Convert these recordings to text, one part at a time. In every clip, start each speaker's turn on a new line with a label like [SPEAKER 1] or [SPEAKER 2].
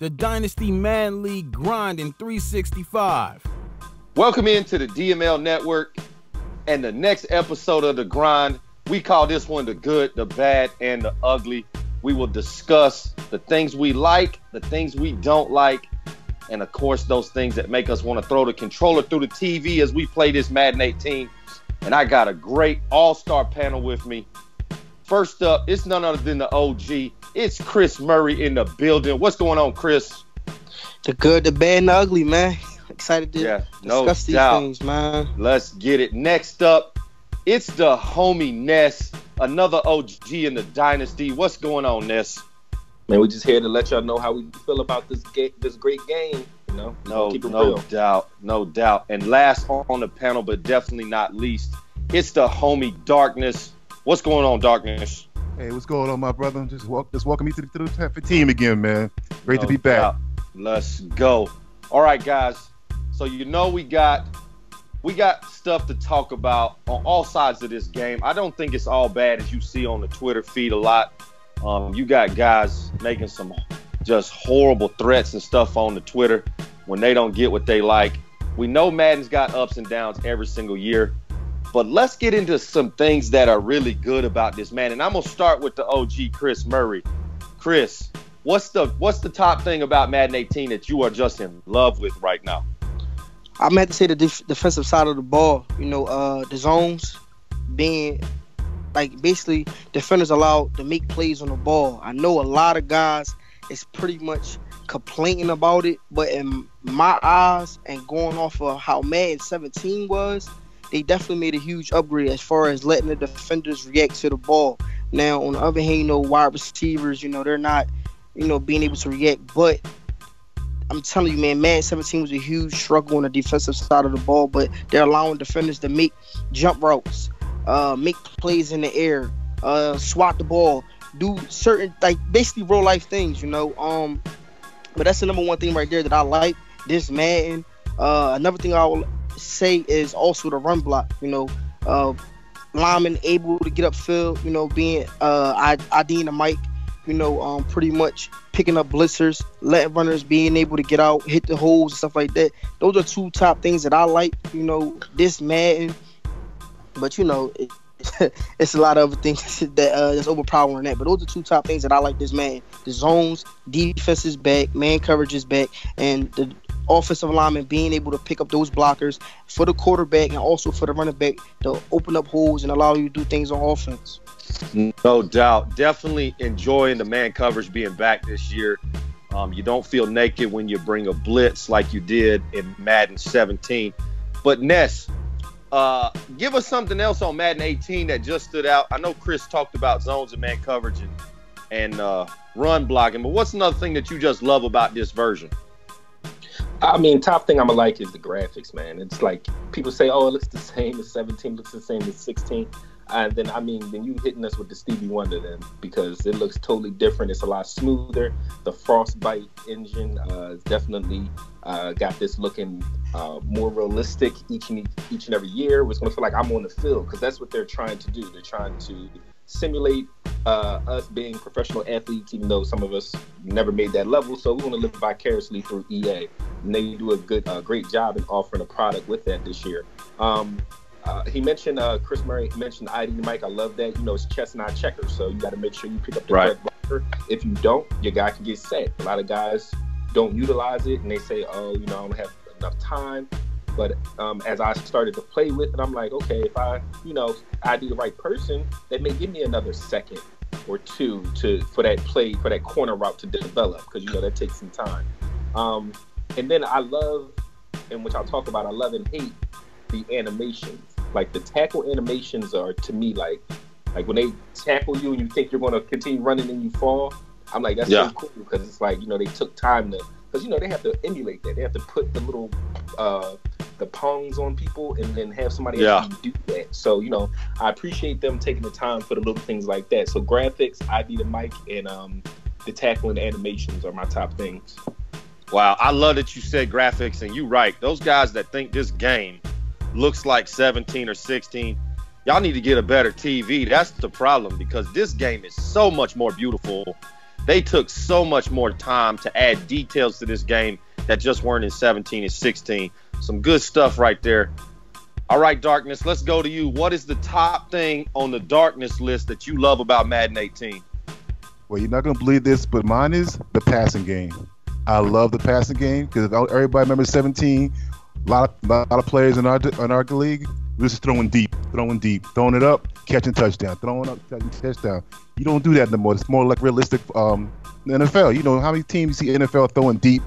[SPEAKER 1] the Dynasty Madden League grind in 365.
[SPEAKER 2] Welcome into the DML Network and the next episode of The Grind. We call this one The Good, the Bad, and the Ugly. We will discuss the things we like, the things we don't like, and of course, those things that make us want to throw the controller through the TV as we play this Madden 18. And I got a great all-star panel with me. First up, it's none other than the OG. It's Chris Murray in the building. What's going on, Chris?
[SPEAKER 3] The good, the bad, and the ugly, man. Excited to discuss these things, man.
[SPEAKER 2] Let's get it. Next up, it's the homie Ness, another OG in the Dynasty. What's going on, Ness?
[SPEAKER 4] Man, we just here to let y'all know how we feel about this great game. You know,
[SPEAKER 2] no doubt. And last on the panel, but definitely not least, it's the homie Darkness. What's going on, Darkness?
[SPEAKER 5] Hey, what's going on, my brother? Just welcome me to the team again, man. Great to be back.
[SPEAKER 2] Let's go. All right, guys. So you know we got stuff to talk about on all sides of this game. I don't think it's all bad as you see on the Twitter feed a lot. You got guys making some just horrible threats and stuff on the Twitter when they don't get what they like. We know Madden's got ups and downs every single year, but let's get into some things that are really good about this, man. And I'm gonna start with the OG, Chris Murray. Chris, what's the top thing about Madden 18 that you are just in love with right now?
[SPEAKER 3] I'm gonna have to say the defensive side of the ball. You know, the zones being like basically defenders allowed to make plays on the ball. I know a lot of guys is pretty much complaining about it, but in my eyes and going off of how Madden 17 was, they definitely made a huge upgrade as far as letting the defenders react to the ball. Now, on the other hand, you know, wide receivers, you know, they're not, you know, being able to react. But I'm telling you, man, Madden 17 was a huge struggle on the defensive side of the ball, but they're allowing defenders to make jump routes, make plays in the air, swat the ball, do certain, like, basically real-life things, you know. But that's the number one thing right there that I like, this Madden. Another thing I will say is also the run block, you know, linemen able to get upfield, you know, being IDing the mic, you know, pretty much picking up blitzers, letting runners being able to get out, hit the holes and stuff like that. Those are two top things that I like, you know, this Madden. But, you know, it's a lot of other things that that's overpowering that. But those are two top things that I like this Madden. The zones, defense is back, man coverage is back, and the offensive lineman being able to pick up those blockers for the quarterback and also for the running back to open up holes and allow you to do things on offense.
[SPEAKER 2] No doubt. Definitely enjoying the man coverage being back this year. You don't feel naked when you bring a blitz like you did in Madden 17. But Ness, give us something else on Madden 18 that just stood out. I know Chris talked about zones and man coverage and run blocking, but what's another thing that you just love about this version?
[SPEAKER 4] I mean, top thing I'm gonna like is the graphics, man. It's like people say, oh, it looks the same as 17, looks the same as 16. And then, I mean, then you hitting us with the Stevie Wonder then, because it looks totally different. It's a lot smoother. The Frostbite engine is definitely got this looking more realistic each and every year. It's going to feel like I'm on the field, because that's what they're trying to do. They're trying to simulate us being professional athletes, even though some of us never made that level. So we want to live vicariously through EA. And they do a great job in offering a product with that this year. He mentioned, Chris Murray mentioned ID Mike. I love that. You know, it's chess, not checkers. So you got to make sure you pick up the correct blocker. If you don't, your guy can get sacked. A lot of guys don't utilize it, and they say, oh, you know, I don't have enough time. But as I started to play with it, I'm like, okay, if I ID the right person, that may give me another second or two for that play, for that corner route to develop, because, you know, that takes some time. And then I love, and which I'll talk about, I love and hate the animations. Like the tackle animations are, to me, like when they tackle you and you think you're going to continue running and you fall, I'm like, that's so cool, because it's like, you know, they took time to, because, you know, they have to emulate that. They have to put the little the pongs on people and then have somebody else do that. So, you know, I appreciate them taking the time for the little things like that. So graphics, ID the mic, and the tackle and animations are my top things.
[SPEAKER 2] Wow, I love that you said graphics, and you're right. Those guys that think this game looks like 17 or 16, y'all need to get a better TV. That's the problem, because this game is so much more beautiful They took so much more time to add details to this game that just weren't in 17 and 16. Some good stuff right there. All right, Darkness, let's go to you. What is the top thing on the Darkness list that you love about Madden 18?
[SPEAKER 5] Well, you're not going to believe this, but mine is the passing game. I love the passing game because everybody remembers 17. A lot of players in our league were just throwing deep, throwing it up, catching touchdown, throwing up, catching touchdown. You don't do that no more. It's more like realistic NFL. You know how many teams you see NFL throwing deep.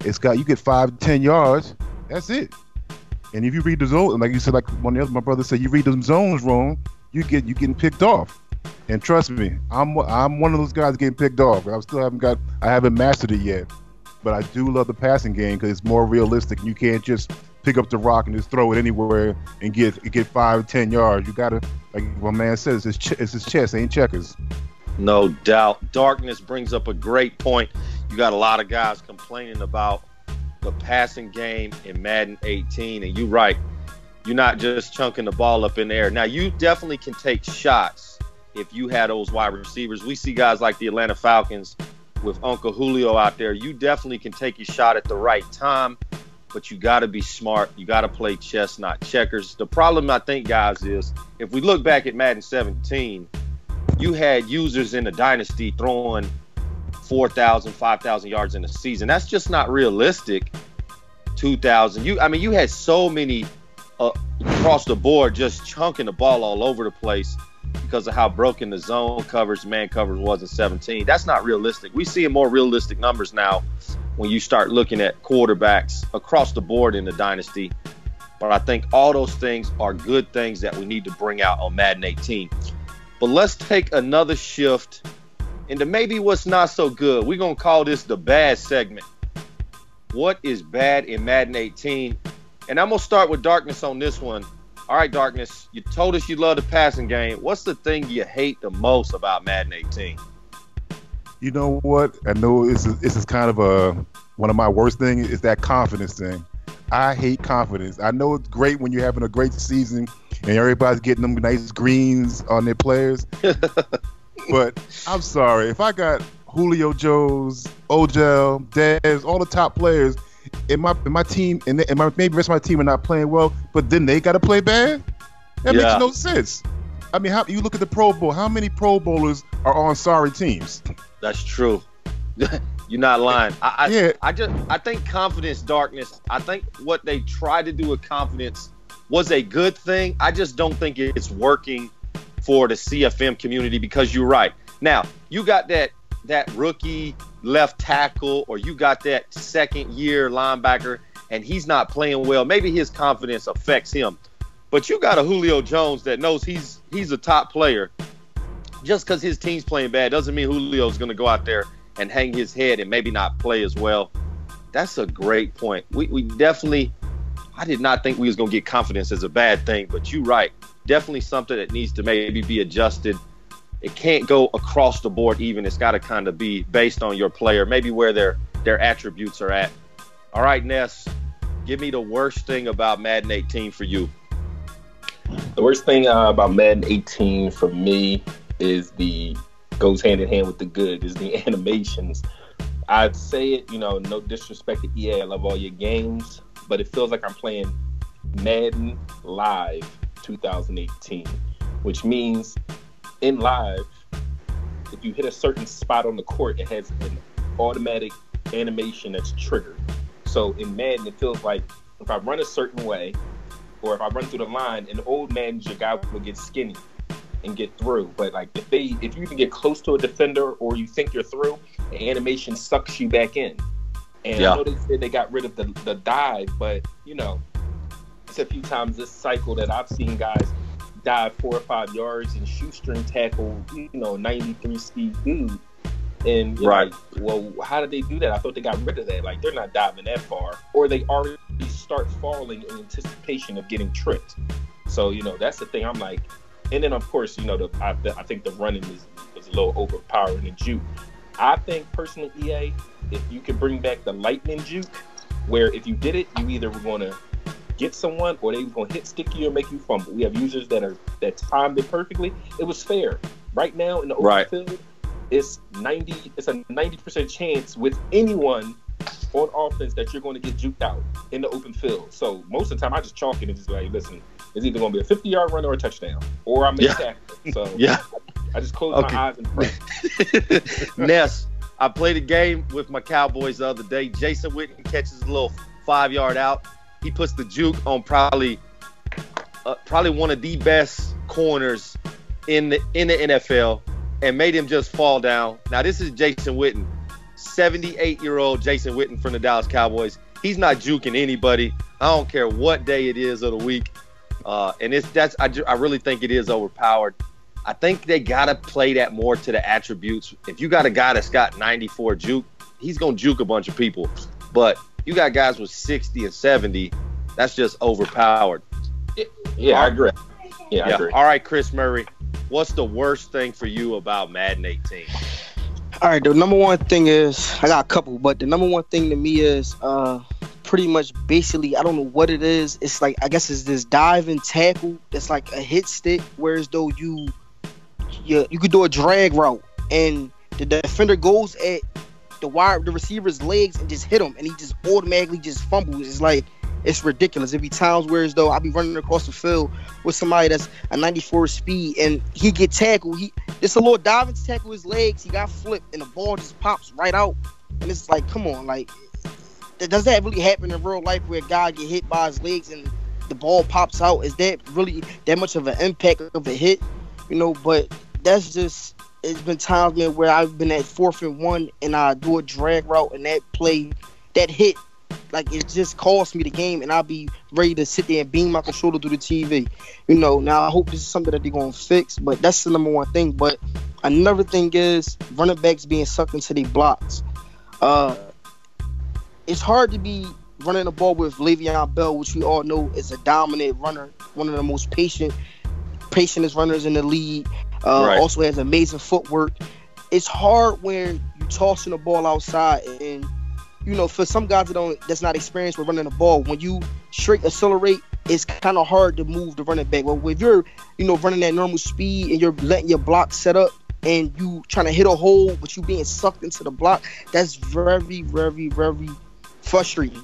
[SPEAKER 5] It's got you get 5-10 yards. That's it. And if you read the zone, like you said, like my brother said, you read them zones wrong, you're getting picked off. And trust me, I'm one of those guys getting picked off. I haven't mastered it yet. But I do love the passing game because it's more realistic. You can't just pick up the rock and just throw it anywhere and get 5-10 yards. You gotta, like my man says, it's his chess, ain't checkers.
[SPEAKER 2] No doubt. Darkness brings up a great point. You got a lot of guys complaining about the passing game in Madden 18, and you're right. You're not just chunking the ball up in the air. Now, you definitely can take shots if you had those wide receivers. We see guys like the Atlanta Falcons with Uncle Julio out there. You definitely can take your shot at the right time, but you got to be smart. You got to play chess, not checkers. The problem, I think, guys, is if we look back at Madden 17, you had users in the Dynasty throwing 4,000, 5,000 yards in a season. That's just not realistic. 2,000. You had so many across the board just chunking the ball all over the place because of how broken the zone coverage, man coverage was in 17. That's not realistic. We see more realistic numbers now when you start looking at quarterbacks across the board in the Dynasty. But I think all those things are good things that we need to bring out on Madden 18. But let's take another shift into maybe what's not so good. We're going to call this the bad segment. What is bad in Madden 18? And I'm going to start with Darkness on this one. All right, Darkness, you told us you love the passing game. What's the thing you hate the most about Madden 18?
[SPEAKER 5] You know what? I know this is kind of one of my worst things is that confidence thing. I hate confidence. I know it's great when you're having a great season and everybody's getting them nice greens on their players. But I'm sorry. If I got Julio Jones, Odell, Dez, all the top players in my team, and maybe the rest of my team are not playing well, but then they got to play bad? That makes no sense. I mean, you look at the Pro Bowl. How many Pro Bowlers are on sorry teams?
[SPEAKER 2] That's true. You're not lying. I think confidence, Darkness, I think what they tried to do with confidence was a good thing. I just don't think it's working for the CFM community because you're right. Now, you got that rookie left tackle or you got that second-year linebacker and he's not playing well. Maybe his confidence affects him. But you got a Julio Jones that knows he's a top player. Just because his team's playing bad doesn't mean Julio's going to go out there and hang his head and maybe not play as well. That's a great point. We definitely – I did not think we was going to get confidence as a bad thing, but you're right. Definitely something that needs to maybe be adjusted. It can't go across the board even. It's got to kind of be based on your player, maybe where their attributes are at. All right, Ness, give me the worst thing about Madden 18 for you.
[SPEAKER 4] The worst thing about Madden 18 for me is goes hand in hand with the good, is the animations. I'd say it, no disrespect to EA, I love all your games, but it feels like I'm playing Madden Live 2018, which means in live, if you hit a certain spot on the court, it has an automatic animation that's triggered. So in Madden, it feels like if I run a certain way, or if I run through the line, an old man, your guy will get skinny and get through. But like if you can get close to a defender or you think you're through, the animation sucks you back in. And I know they said they got rid of the dive, but it's a few times this cycle that I've seen guys dive 4 or 5 yards and shoestring tackle, 93 speed dude. And right. Well, how did they do that? I thought they got rid of that. Like they're not diving that far, or they already start falling in anticipation of getting tripped. So that's the thing. I'm like, and then of course I think the running was a little overpowering the juke. I think personally, EA, if you could bring back the lightning juke, where if you did it, you either were going to get someone or they were going to hit stick you or make you fumble. We have users that timed it perfectly. It was fair. Right now in the open field, it's a 90% chance with anyone on offense that you're going to get juked out in the open field. So most of the time, I just chalk it and just be like, listen, it's either going to be a 50-yard run or a touchdown, or I make tackle. So I just close my eyes and pray.
[SPEAKER 2] Ness, I played a game with my Cowboys the other day. Jason Witten catches a little 5-yard out. He puts the juke on probably one of the best corners in the NFL and made him just fall down. Now, this is Jason Witten, 78-year-old Jason Witten from the Dallas Cowboys. He's not juking anybody. I don't care what day it is of the week. And I really think it is overpowered. I think they got to play that more to the attributes. If you got a guy that's got 94 juke, he's going to juke a bunch of people. But you got guys with 60 and 70, that's just overpowered.
[SPEAKER 4] Yeah, I agree. I agree.
[SPEAKER 2] All right, Chris Murray, what's the worst thing for you about Madden 18?
[SPEAKER 3] All right, the number one thing is, I got a couple, but the number one thing to me is pretty much basically, I don't know what it is. It's like, I guess it's this dive and tackle that's like a hit stick, whereas though you could do a drag route and the defender goes at the receiver's legs and just hit him, and he just automatically just fumbles. It's like, it's ridiculous. It be times where as though I be running across the field with somebody that's a 94 speed and he get tackled. It's a little diving to tackle his legs. He got flipped and the ball just pops right out. And it's like, come on, like, does that really happen in real life where a guy get hit by his legs and the ball pops out? Is that really that much of an impact of a hit? But that's just, it's been times, man, where I've been at 4th and 1 and I do a drag route and that play, that hit, like, it just cost me the game, and I'll be ready to sit there and beam my controller through the TV. Now I hope this is something that they're going to fix, but that's the number one thing. But another thing is running backs being sucked into their blocks. It's hard to be running the ball with Le'Veon Bell, which we all know is a dominant runner, one of the most patientest runners in the league.
[SPEAKER 2] Right.
[SPEAKER 3] Also has amazing footwork. It's hard when you're tossing the ball outside, and for some guys that's not experienced with running the ball, when you straight accelerate, it's kind of hard to move the running back. Well, if you're running at normal speed and you're letting your block set up and you trying to hit a hole but you being sucked into the block, that's very, very, very frustrating.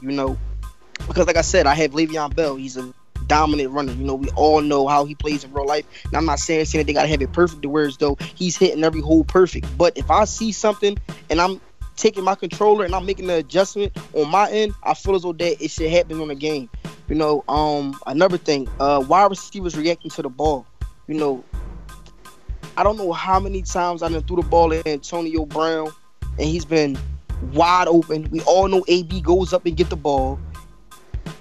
[SPEAKER 3] Because like I said, I have Le'Veon Bell. He's a dominant runner. We all know how he plays in real life. And I'm not saying that they gotta have it perfect to where as though he's hitting every hole perfect. But if I see something and I'm taking my controller and I'm making the adjustment on my end, I feel as though that it should happen on the game. Another thing, wide receivers reacting to the ball. I don't know how many times I done threw the ball at Antonio Brown and he's been wide open. We all know AB goes up and get the ball.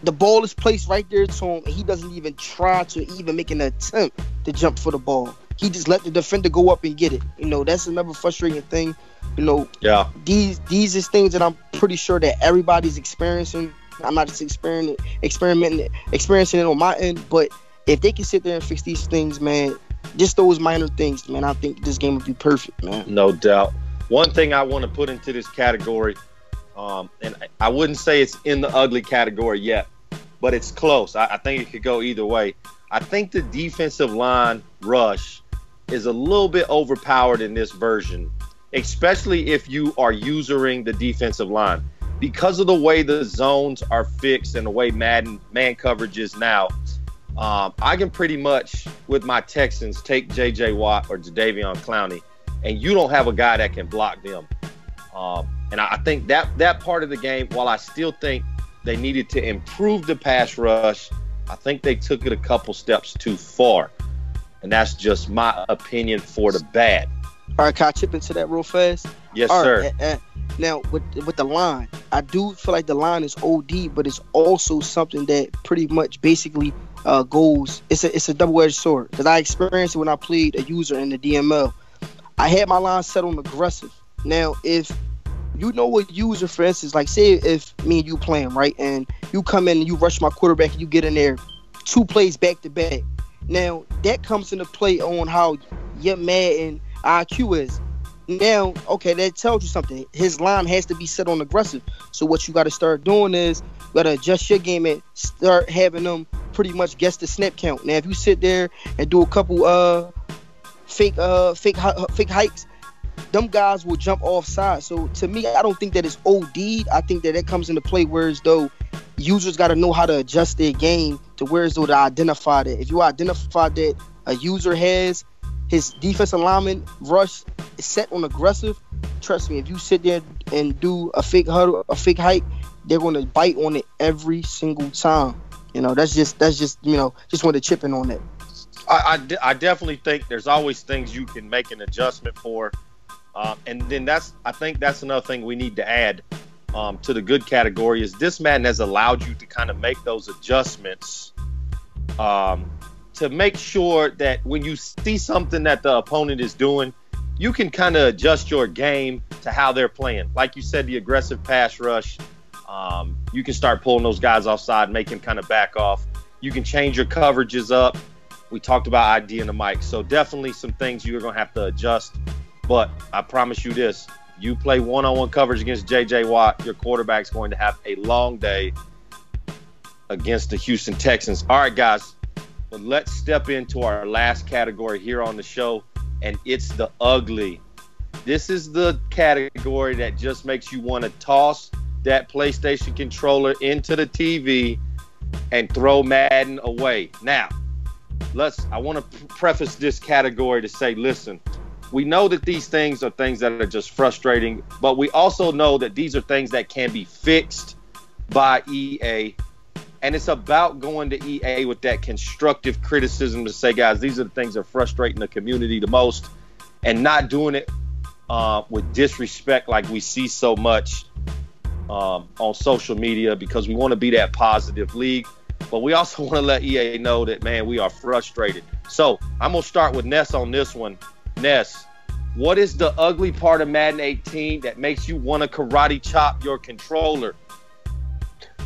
[SPEAKER 3] The ball is placed right there to him and he doesn't even try to even make an attempt to jump for the ball. He just let the defender go up and get it. That's another frustrating thing. These is things that I'm pretty sure that everybody's experiencing. I'm not just experiencing it on my end, but if they can sit there and fix these things, man, just those minor things, man, I think this game would be perfect, man.
[SPEAKER 2] No doubt. One thing I want to put into this category, and I wouldn't say it's in the ugly category yet, but it's close. I think it could go either way. I think the defensive line rush is a little bit overpowered in this version, especially if you are usering the defensive line. Because of the way the zones are fixed and the way Madden man coverage is now, I can pretty much, with my Texans, take J.J. Watt or Jadeveon Clowney, and you don't have a guy that can block them. And I think that part of the game, while I still think they needed to improve the pass rush, I think they took it a couple steps too far. And that's just my opinion for the bad.
[SPEAKER 3] All right, can I chip into that real fast?
[SPEAKER 2] Yes,
[SPEAKER 3] all
[SPEAKER 2] sir.
[SPEAKER 3] Right, now, with the line, I do feel like the line is OD, but it's also something that pretty much basically goes. It's a double-edged sword, because I experienced it when I played a user in the DML. I had my line set on aggressive. Now, if you know a user, for instance, like say if me and you playing, right, and you come in and you rush my quarterback and you get in there 2 plays back to back. Now, that comes into play on how your Madden IQ is. Now, okay, that tells you something. His line has to be set on aggressive. So what you got to start doing is you got to adjust your game and start having them pretty much guess the snap count. Now, if you sit there and do a couple fake hikes, them guys will jump offside. So to me, I don't think that it's OD'd. I think that it comes into play whereas though users got to know how to adjust their game to whereas though to identify that. If you identify that a user has his defensive lineman rush is set on aggressive, trust me, if you sit there and do a fake huddle, a fake hike, they're going to bite on it every single time. You know, that's just just want to chip in on that.
[SPEAKER 2] I definitely think there's always things you can make an adjustment for. And then I think that's another thing we need to add to the good category is this Madden has allowed you to kind of make those adjustments to make sure that when you see something that the opponent is doing, you can kind of adjust your game to how they're playing. Like you said, the aggressive pass rush, you can start pulling those guys offside, make them kind of back off. You can change your coverages up. We talked about ID and the mic. So definitely some things you're going to have to adjust. But I promise you this, you play one-on-one coverage against J.J. Watt, your quarterback's going to have a long day against the Houston Texans. All right, guys, but let's step into our last category here on the show, and it's the ugly. This is the category that just makes you want to toss that PlayStation controller into the TV and throw Madden away. Now, I want to preface this category to say, listen, we know that these things are things that are just frustrating, but we also know that these are things that can be fixed by EA. And it's about going to EA with that constructive criticism to say, guys, these are the things that are frustrating the community the most, and not doing it with disrespect like we see so much on social media, because we want to be that positive league. But we also want to let EA know that, man, we are frustrated. So I'm going to start with Ness on this one. Ness, what is the ugly part of Madden 18 that makes you want to karate chop your controller?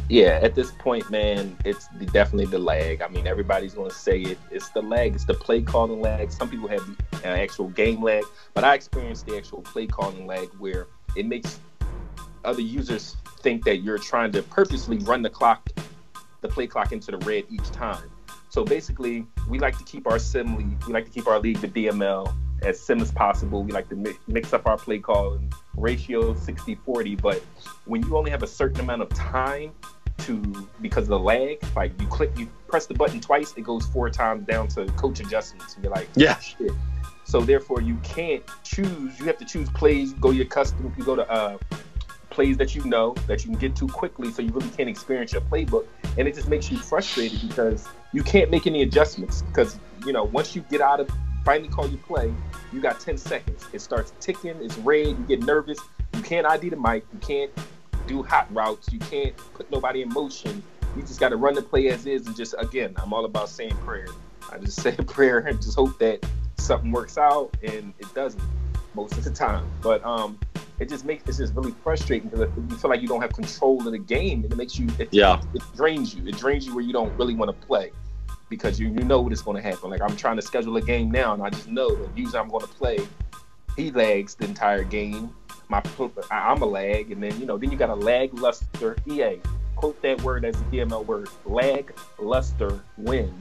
[SPEAKER 4] Yeah, at this point, man, it's definitely the lag. I mean, everybody's going to say it. It's the lag. It's the play calling lag. Some people have the actual game lag, but I experienced the actual play calling lag where it makes other users think that you're trying to purposely run the play clock into the red each time. So basically, we like to keep our league the DML as sim as possible. We like to mix up our play calling ratio 60-40, but when you only have a certain amount of time because of the lag, like you press the button twice, it goes 4 times down to coach adjustments, and you're like,
[SPEAKER 2] yeah,
[SPEAKER 4] shit. So therefore, you can't choose. You have to choose plays. You go your custom. You go to plays that you know that you can get to quickly, so you really can't experience your playbook, and it just makes you frustrated because you can't make any adjustments. Because once you get out of finally call your play, you got 10 seconds. It starts ticking. It's red. You get nervous. You can't ID the mic. You can't do hot routes. You can't put nobody in motion. You just got to run the play as is, and just, again, I'm all about saying prayer. I just say a prayer and just hope that something works out, and it doesn't most of the time. But it's just really frustrating because you feel like you don't have control of the game, and it makes you it drains you. It drains you where you don't really want to play because you know what is going to happen. Like, I'm trying to schedule a game now, and I just know that usually I'm going to play. He lags the entire game. I'm a lag, and then you got a lag luster. EA, quote that word as a DML word: lag luster win.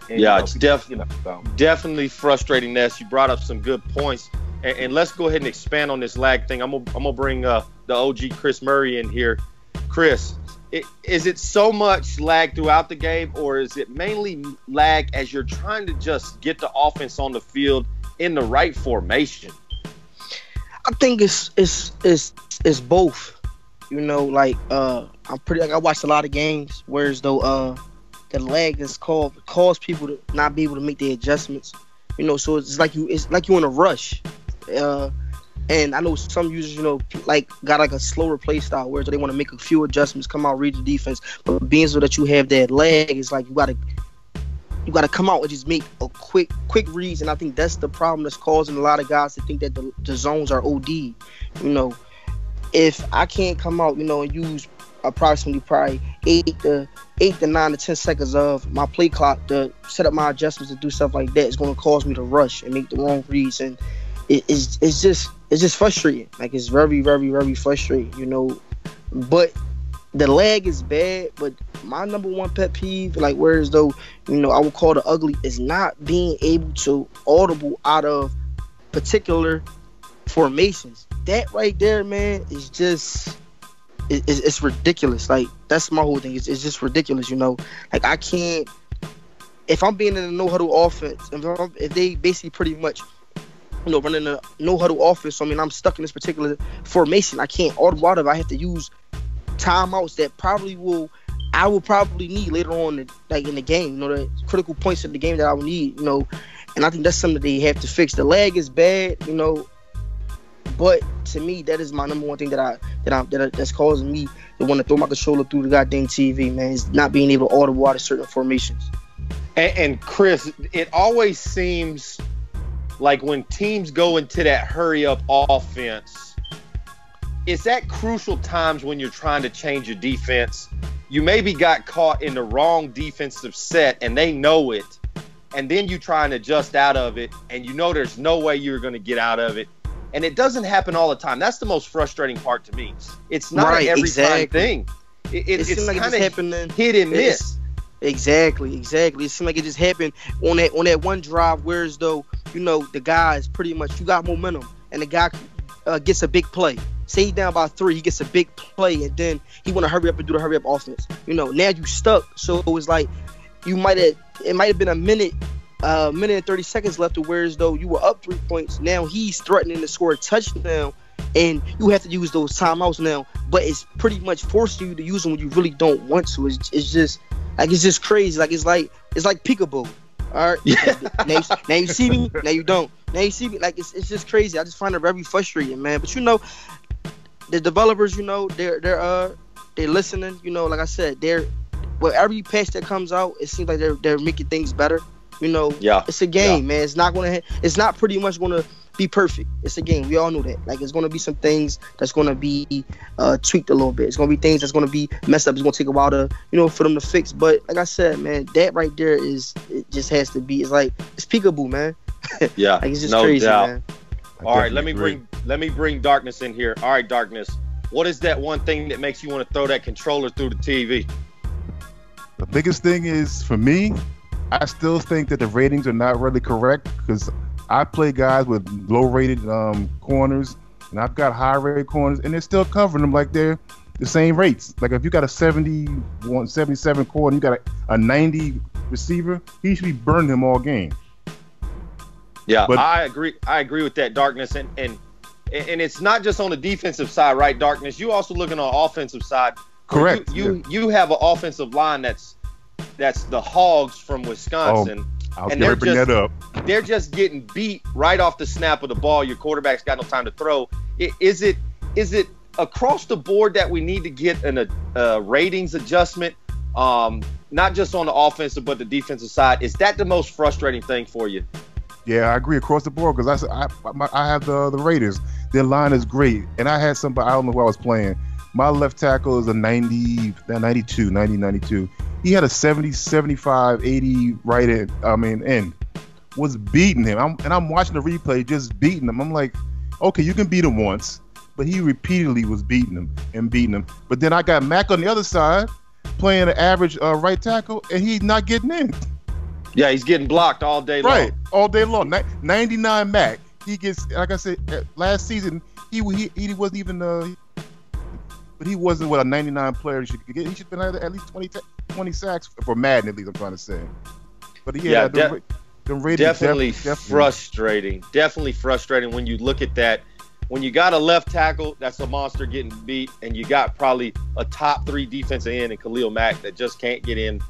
[SPEAKER 4] And,
[SPEAKER 2] it's definitely frustrating. Ness, you brought up some good points. And let's go ahead and expand on this lag thing. I'm gonna bring the OG Chris Murray in here. Chris, is it so much lag throughout the game, or is it mainly lag as you're trying to just get the offense on the field in the right formation?
[SPEAKER 3] I think it's both. I watched a lot of games, whereas though the lag is cause people to not be able to make their adjustments. So it's like you in a rush. And I know some users, got like a slower play style where they want to make a few adjustments, come out, read the defense. But being so that you have that lag, it's like you gotta come out and just make a quick reads. And I think that's the problem that's causing a lot of guys to think that the zones are OD. If I can't come out, and use approximately probably 8 to 9 to 10 seconds of my play clock to set up my adjustments and do stuff like that, it's going to cause me to rush and make the wrong reads, and it's just frustrating. Like, it's very, very, very frustrating, But the lag is bad. But my number one pet peeve, whereas though, I would call the ugly, is not being able to audible out of particular formations. That right there, man, is just it's ridiculous. Like, that's my whole thing. It's just ridiculous, you know. Like, I can't. If I'm being in a no huddle offense, if they basically pretty much, you know, running a no huddle offense, so I mean, I'm stuck in this particular formation. I can't audible out of it. I have to use timeouts that I will probably need later on, like in the game. You know, the critical points of the game that I will need. You know, and I think that's something that they have to fix. The lag is bad, you know, but to me, that is my number one thing that's causing me to want to throw my controller through the goddamn TV. Man, is not being able to audible out of certain formations.
[SPEAKER 2] And Chris, it always seems like when teams go into that hurry-up offense, it's at crucial times when you're trying to change your defense. You maybe got caught in the wrong defensive set, and they know it, and then you try and adjust out of it, and you know there's no way you're going to get out of it. And it doesn't happen all the time. That's the most frustrating part to me. It's not an every-time thing. It's like kind of hit and miss.
[SPEAKER 3] Exactly. It seemed like it just happened on that one drive, whereas though, you know, the guys pretty much, you got momentum, and the guy gets a big play. Say he's down by 3, he gets a big play, and then he want to hurry up and do the hurry up offense. You know, now you stuck. So it was like it might have been a minute and 30 seconds left, to whereas though you were up 3 points. Now he's threatening to score a touchdown, and you have to use those timeouts now. But it's pretty much forcing you to use them when you really don't want to. It's just crazy. Like it's like peekaboo. All right. Yeah. Now you see me. Now you don't. Now you see me. Like it's just crazy. I just find it very frustrating, man. But you know, the developers, you know, they're listening. You know, like I said, with every patch that comes out, it seems like they're making things better. You know, It's a game, man. It's not pretty much gonna be perfect. It's a game. We all know that. Like, it's gonna be some things that's gonna be tweaked a little bit. It's gonna be things that's gonna be messed up. It's gonna take a while to, you know, for them to fix. But like I said, man, that right there it just has to be. It's like it's peekaboo, man.
[SPEAKER 2] Yeah,
[SPEAKER 3] like it's just
[SPEAKER 2] no
[SPEAKER 3] crazy,
[SPEAKER 2] doubt.
[SPEAKER 3] man.
[SPEAKER 2] All right, let me bring Darkness in here. All right, Darkness. What is that one thing that makes you want to throw that controller through the TV?
[SPEAKER 5] The biggest thing is, for me, I still think that the ratings are not really correct, because I play guys with low-rated corners, and I've got high-rated corners, and they're still covering them like they're the same rates. Like, if you got a 71, 77 corner, you got a 90 receiver, he should be burning him all game.
[SPEAKER 2] Yeah, but I agree with that, Darkness, and it's not just on the defensive side, right, Darkness? You also looking on the offensive side.
[SPEAKER 5] Correct.
[SPEAKER 2] You have an offensive line that's the Hogs from Wisconsin.
[SPEAKER 5] I was going to bring that up.
[SPEAKER 2] They're just getting beat right off the snap of the ball. Your quarterback's got no time to throw. Is it across the board that we need to get a ratings adjustment, not just on the offensive but the defensive side? Is that the most frustrating thing for you?
[SPEAKER 5] Yeah, I agree across the board, because I have the Raiders. Their line is great, and I had somebody, I don't know who I was playing. My left tackle is a 90, 92. He had a 70, 75, 80 right end. Was beating him. I'm watching the replay, just beating him. I'm like, okay, you can beat him once, but he repeatedly was beating him. But then I got Mac on the other side playing an average right tackle, and he's not getting in.
[SPEAKER 2] Yeah, he's getting blocked all day long.
[SPEAKER 5] Right, all day long. 99 Mac. He gets, like I said, last season, he wasn't even but he wasn't what a 99 player should get. He should have been at least 20 sacks for Madden, at least, I'm trying to say. But the ratings
[SPEAKER 2] definitely frustrating. Definitely frustrating when you look at that. When you got a left tackle that's a monster getting beat, and you got probably a top 3 defensive end in Khalil Mack that just can't get in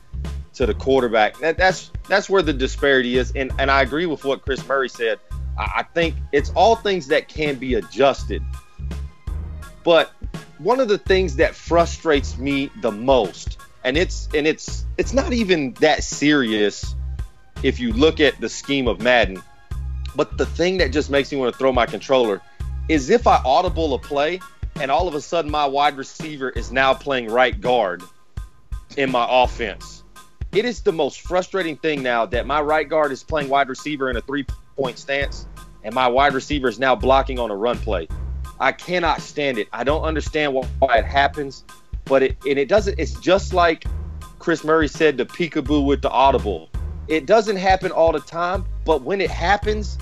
[SPEAKER 2] to the quarterback. That's where the disparity is. And I agree with what Chris Murray said. I think it's all things that can be adjusted. But one of the things that frustrates me the most, and it's not even that serious if you look at the scheme of Madden, but the thing that just makes me want to throw my controller is if I audible a play and all of a sudden my wide receiver is now playing right guard in my offense. It is the most frustrating thing now that my right guard is playing wide receiver in a 3-point stance, and my wide receiver is now blocking on a run play. I cannot stand it. I don't understand why it happens, but it doesn't. It's just like Chris Murray said, the peekaboo with the audible. It doesn't happen all the time, but when it happens,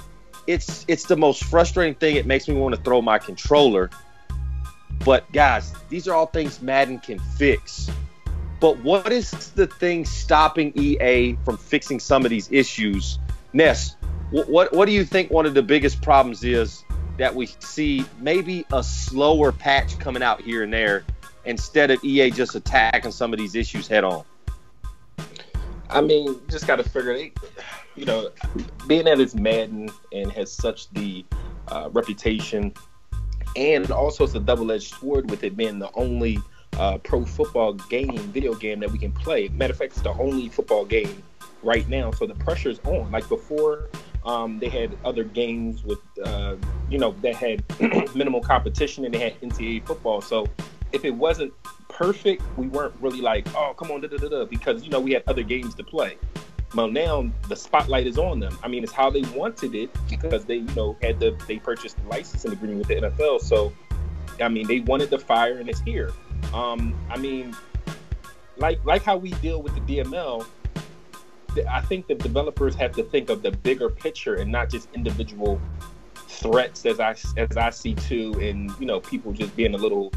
[SPEAKER 2] it's the most frustrating thing. It makes me want to throw my controller. But guys, these are all things Madden can fix. But what is the thing stopping EA from fixing some of these issues? Ness, what do you think one of the biggest problems is that we see maybe a slower patch coming out here and there instead of EA just attacking some of these issues head on?
[SPEAKER 4] I mean, you just got to figure it. Being that it's Madden and has such the reputation, and also it's a double-edged sword with it being the only pro football video game that we can play. Matter of fact, it's the only football game right now, so the pressure's on. Like before, they had other games with, that had minimal competition, and they had NCAA football. So if it wasn't perfect, we weren't really like, oh, come on, because, we had other games to play. Well, now the spotlight is on them. I mean, it's how they wanted it because they, they purchased the licensing agreement with the NFL. So, I mean, they wanted the fire, and it's here. I mean, like how we deal with the DML, I think the developers have to think of the bigger picture and not just individual threats, as I see too, and people just being a little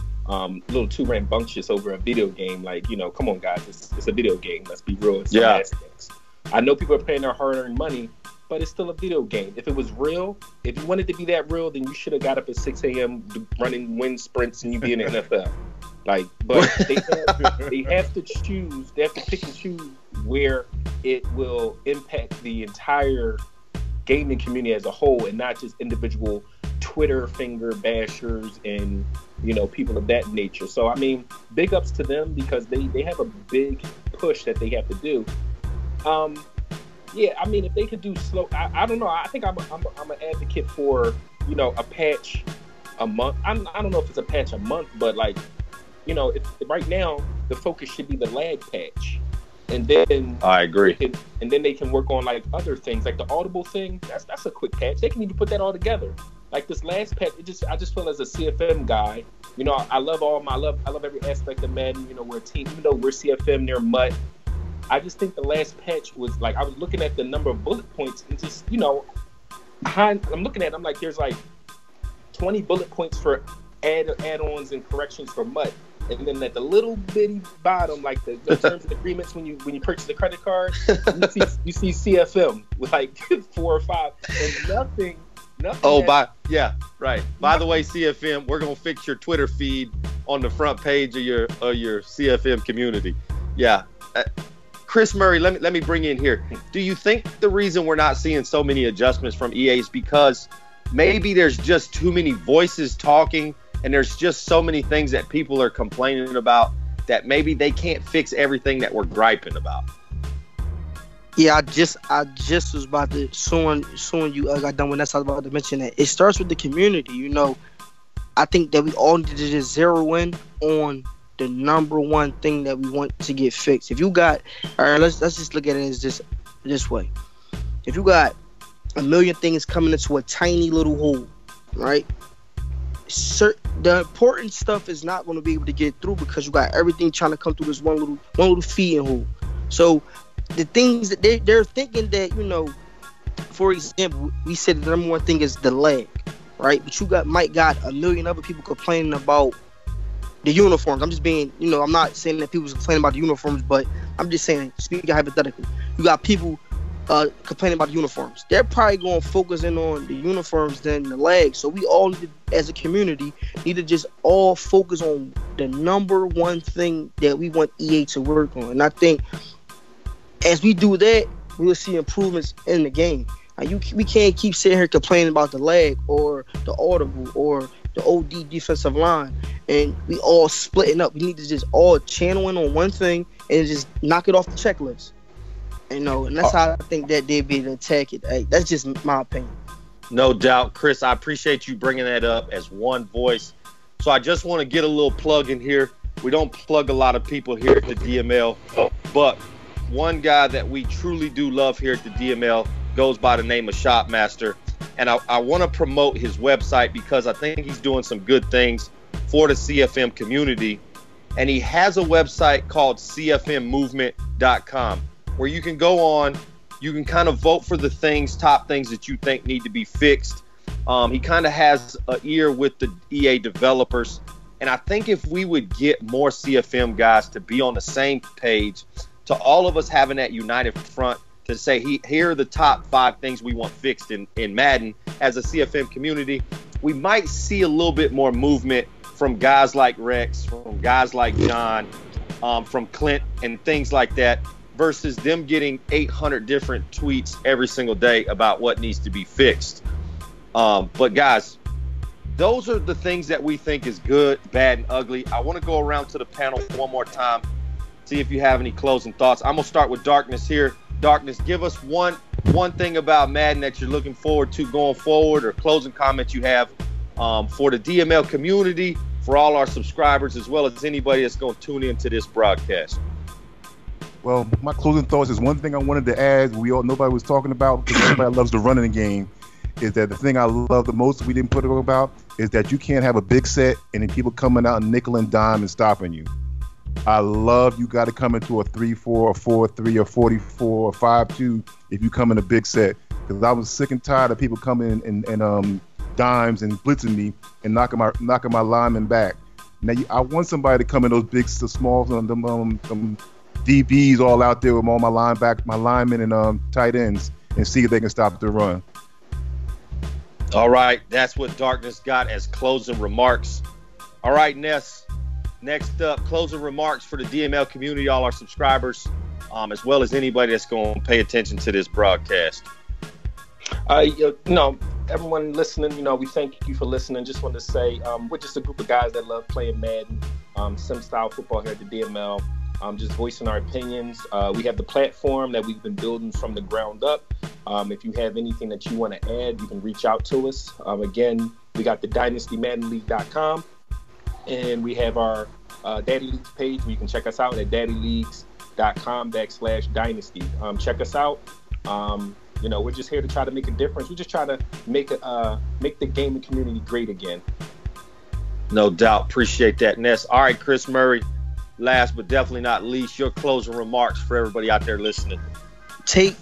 [SPEAKER 4] too rambunctious over a video game. Like, come on, guys, it's a video game. Let's be real. It's aspects. I know people are paying their hard-earned money, but it's still a video game. If it was real, if you wanted to be that real, then you should have got up at 6 a.m. running wind sprints and you be in the NFL. But they have to choose. They have to pick and choose where it will impact the entire gaming community as a whole, and not just individual Twitter finger bashers and people of that nature. So I mean, big ups to them because they have a big push that they have to do. I mean, if they could do slow, I don't know. I think I'm an advocate for a patch a month. I don't know if it's a patch a month, but if right now the focus should be the lag patch, and then
[SPEAKER 2] I agree.
[SPEAKER 4] And then they can work on other things, like the audible thing. That's a quick patch. They can even put that all together. Like this last patch, I just feel as a CFM guy, I love every aspect of Madden. We're a team, even though we're CFM, they're Mutt. I just think the last patch was I was looking at the number of bullet points and just I'm looking at it, I'm like, there's 20 bullet points for add-ons and corrections for Mutt. And then at the little bitty bottom, the terms and agreements when you purchase the credit card, you see CFM with 4 or 5, and nothing.
[SPEAKER 2] Oh, right. By the way, CFM, we're gonna fix your Twitter feed on the front page of your CFM community. Yeah, Chris Murray, let me bring you in here. Do you think the reason we're not seeing so many adjustments from EA is because maybe there's just too many voices talking? And there's just so many things that people are complaining about that maybe they can't fix everything that we're griping about.
[SPEAKER 3] Yeah, I just was about to soon you got done when I was about to mention that it starts with the community. I think that we all need to just zero in on the number one thing that we want to get fixed. If you got, all right, let's just look at it as this way. If you got a million things coming into a tiny little hole, right? The important stuff is not going to be able to get through because you got everything trying to come through this one little feeding hole. So the things that they're thinking that, for example, we said the number one thing is the lag, right? But you might got a million other people complaining about the uniforms. I'm just being, I'm not saying that people's complaining about the uniforms, but I'm just saying, speaking hypothetically, you got people complaining about the uniforms. They're probably going to focus in on the uniforms than the legs. So we all, as a community, need to just all focus on the number one thing that we want EA to work on. And I think as we do that, we will see improvements in the game. We can't keep sitting here complaining about the leg or the audible or the OD defensive line, and we all splitting up. We need to just all channel in on one thing and just knock it off the checklist. And that's how I think that they'd be able to attack it. Hey, that's just my opinion.
[SPEAKER 2] No doubt. Chris, I appreciate you bringing that up as one voice. So I just want to get a little plug in here. We don't plug a lot of people here at the DML, but one guy that we truly do love here at the DML goes by the name of Shopmaster. And I want to promote his website because I think he's doing some good things for the CFM community. And he has a website called CFMmovement.com. where you can go on You can kind of vote for the top things that you think need to be fixed. He kind of has an ear with the EA developers. And I think if we would get more CFM guys to be on the same page, to all of us having that united front to say, here are the top 5 things we want fixed in Madden as a CFM community, we might see a little bit more movement from guys like Rex, from guys like John, from Clint and things like that, versus them getting 800 different tweets every single day about what needs to be fixed. But guys, those are the things that we think is good, bad, and ugly. I want to go around to the panel one more time, see if you have any closing thoughts. I'm going to start with Darkness here. Darkness, give us one thing about Madden that you're looking forward to going forward, or closing comment you have for the DML community, for all our subscribers, as well as anybody that's going to tune into this broadcast.
[SPEAKER 5] Well, my closing thoughts is one thing I wanted to add. Nobody was talking about, because everybody loves the running game, is that the thing I love the most we didn't put it about is that you can't have a big set and then people coming out and nickel and dime and stopping you. I love you got to come into a 3-4, or 4-3, or 44, or 5-2 if you come in a big set. Because I was sick and tired of people coming in and dimes and blitzing me and knocking my linemen back. Now I want somebody to come in those big, small, them DBs all out there with all my linemen and tight ends, and see if they can stop the run.
[SPEAKER 2] All right, that's what Darkness got as closing remarks. All right, Ness, next up, closing remarks for the DML community, all our subscribers, as well as anybody that's going to pay attention to this broadcast. Everyone listening, we thank you for listening. Just want to say we're just a group of guys that love playing Madden, sim-style football here at the DML. Just voicing our opinions. We have the platform that we've been building from the ground up. If you have anything that you want to add, you can reach out to us. Again, we got the Dynasty Madden League.com, and we have our Daddy Leagues page where you can check us out at daddyleagues.com/dynasty. Check us out. We're just here to try to make a difference. We just try to make the gaming community great again. No doubt. Appreciate that, Ness. All right, Chris Murray, last but definitely not least, your closing remarks for everybody out there listening.
[SPEAKER 3] Take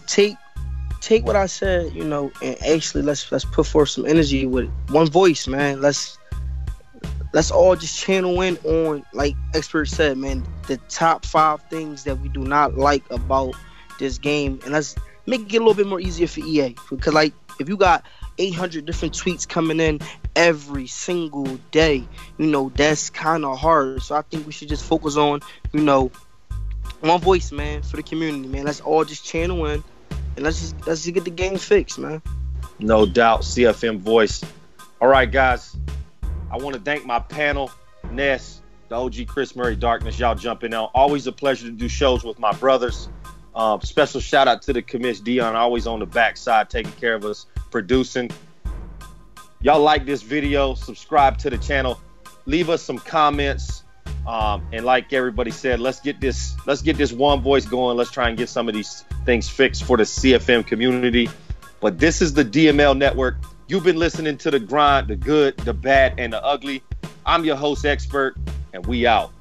[SPEAKER 3] what I said, and actually let's put forth some energy with one voice, man. Let's all just channel in on, like Expert said, man, the top 5 things that we do not like about this game, and let's make it a little bit more easier for EA. Because if you got 800 different tweets coming in every single day, that's kind of hard. So I think we should just focus on, one voice, man, for the community, man. Let's all just channel in, and let's just get the game fixed, man.
[SPEAKER 2] No doubt, CFM voice. All right, guys, I want to thank my panel, Ness, the OG Chris Murray, Darkness, y'all jumping on. Always a pleasure to do shows with my brothers. Special shout out to the commish Dion, always on the backside taking care of us, producing. Y'all like this video, subscribe to the channel, leave us some comments, and like everybody said, let's get this one voice going. Let's try and get some of these things fixed for the CFM community. But this is the DML Network. You've been listening to The Grind, the good, the bad, and the ugly. I'm your host, Expert, and we out.